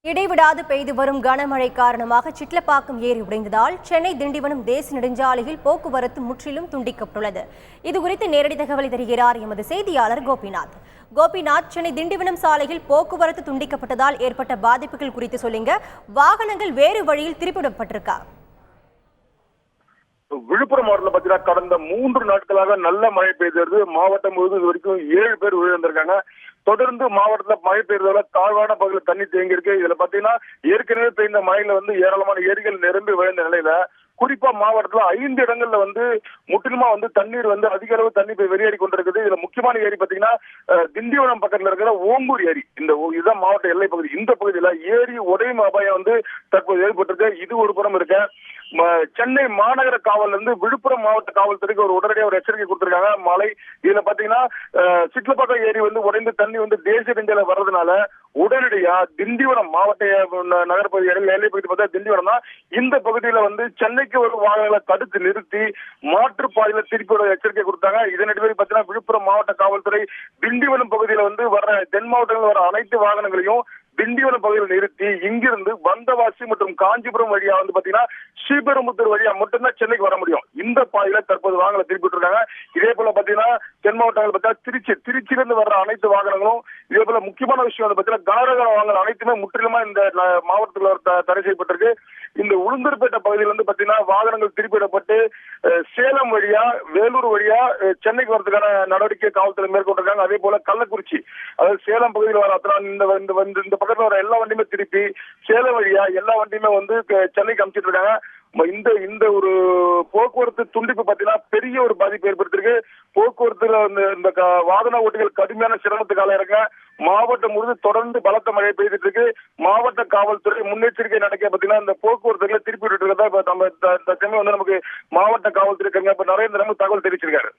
இடைவிடாது பெய்து வரும் கனமழை காரணமாக சிட்லப்பாக்கம் ஏரி உடைந்ததால் சென்னை திண்டிவனம் தேசிய நெடுஞ்சாலையில் போக்குவரத்து முற்றிலும் துண்டிக்கப்பட்டுள்ளது. இதுகுறித்து நேரடி தகவலை தருகிறார் எமது செய்தியாளர் கோபிநாத். சென்னை திண்டிவனம் சாலையில் போக்குவரத்து துண்டிக்கப்பட்டதால் ஏற்பட்ட பாதிப்புகள் குறித்து சொல்லுங்க. வாகனங்கள் வேறு வழியில் திருப்பிவிடப்பட்டிருக்கா? விழுப்புரம் மாவட்டத்தில் பார்த்தீங்கன்னா கடந்த 3 நாட்களாக நல்ல மழை பெய்தது. மாவட்டம் முழுவதும் இது வரைக்கும் 7 பேர் உயிரிழந்திருக்காங்க. தொடர்ந்து மாவட்டத்தில் மழை பெய்ததால தாழ்வான பகுதியில் தண்ணி தேங்கி இருக்கு. இதுல பாத்தீங்கன்னா ஏற்கனவே பெய்த மழையில ஏராளமான ஏரிகள் நிரம்பி விழுந்த நிலையில குறிப்பா மாவட்டத்துல 5 இடங்கள்ல முற்றிலுமா தண்ணீர் அதிக அளவு தண்ணி போய் வெளியேறி கொண்டிருக்குது. இதுல முக்கியமான ஏரி பாத்தீங்கன்னா திண்டிவனம் பக்கத்துல இருக்கிற ஓங்கூர் ஏரி. இதுதான் மாவட்ட எல்லை பகுதி. இந்த பகுதியில ஏரி உடையும் அபாயம் தற்போது ஏற்பட்டிருக்கு. இது ஒரு புறம் இருக்க, சென்னை மாநகர காவல் விழுப்புரம் மாவட்ட காவல்துறைக்கு ஒரு உடனடியாக ஒரு எச்சரிக்கை கொடுத்திருக்காங்க. மழை இதுல பாத்தீங்கன்னா சிட்லப்பாக்கம் ஏரி உடைந்து தண்ணி தேசிய நெடுஞ்சாலை வர்றதுனால உடனடியா திண்டிவனம் மாவட்ட நகர்பகுதி எல்லை பகுதி பார்த்தா திண்டிவனம் தான். இந்த பகுதியில சென்னைக்கு ஒரு வாகனங்களை தடுத்து நிறுத்தி மாற்றுப்பாதையில திருப்பி எச்சரிக்கை கொடுத்தாங்க. இதனிடையே பாத்தீங்கன்னா விழுப்புரம் மாவட்ட காவல்துறை திண்டிவனம் பகுதியில வர்ற தென் மாவட்டங்களில் வர அனைத்து வாகனங்களையும் திண்டிவனம் பகுதியில் நிறுத்தி இங்கிருந்து வந்தவாசி மற்றும் காஞ்சிபுரம் வழியா பாத்தீங்கன்னா ஸ்ரீபெரும்புத்தூர் வழியா மட்டும்தான் சென்னைக்கு வர முடியும். இந்த பாதையில தற்போது வாகனங்களை திருப்பிட்டு இருக்காங்க. இதே போல பாத்தீங்கன்னா தென் மாவட்டங்கள் பார்த்தா திருச்சியிலிருந்து வர்ற அனைத்து வாகனங்களும் இதே போல முக்கியமான விஷயம் பாத்தீங்கன்னா கனரக வாகனங்கள் அனைத்துமே முற்றிலுமா இந்த மாவட்டத்தில் தடை செய்யப்பட்டிருக்கு. இந்த உளுந்தூர்பேட்டை பகுதியில் பாத்தீங்கன்னா வாகனங்கள் திருப்பிவிடப்பட்டு சேலம் வழியா வேலூர் வழியா சென்னைக்கு வரதுக்கான நடவடிக்கை காவல்துறை மேற்கொண்டிருக்காங்க. அதே போல கள்ளக்குறிச்சி, அதாவது சேலம் பகுதியில் வர இந்த பக்கத்துல வர எல்லா வண்டியுமே திருப்பி சேலம் வழியா எல்லா வண்டியுமே சென்னைக்கு அனுப்பிச்சிட்டு இருக்காங்க. இந்த ஒரு போக்குவரத்து துண்டிப்பு பாத்தீங்கன்னா பெரிய ஒரு பாதிப்பு ஏற்படுத்திருக்கு. போக்குவரத்துல இந்த வாகன ஓட்டிகள் கடுமையான சிரமத்துக்கு ஆளாயிருக்க. மாவட்டம் முழுவதும் தொடர்ந்து பலத்த மழை பெய்துட்டு இருக்கு. மாவட்ட காவல்துறை முன்னெச்சரிக்கை நடக்க பாத்தீங்கன்னா இந்த போக்குவரத்துகளை திருப்பி விட்டு இருக்கதா நம்ம நமக்கு மாவட்ட காவல்துறை நரேந்திர தகவல் தெரிவிச்சிருக்காரு.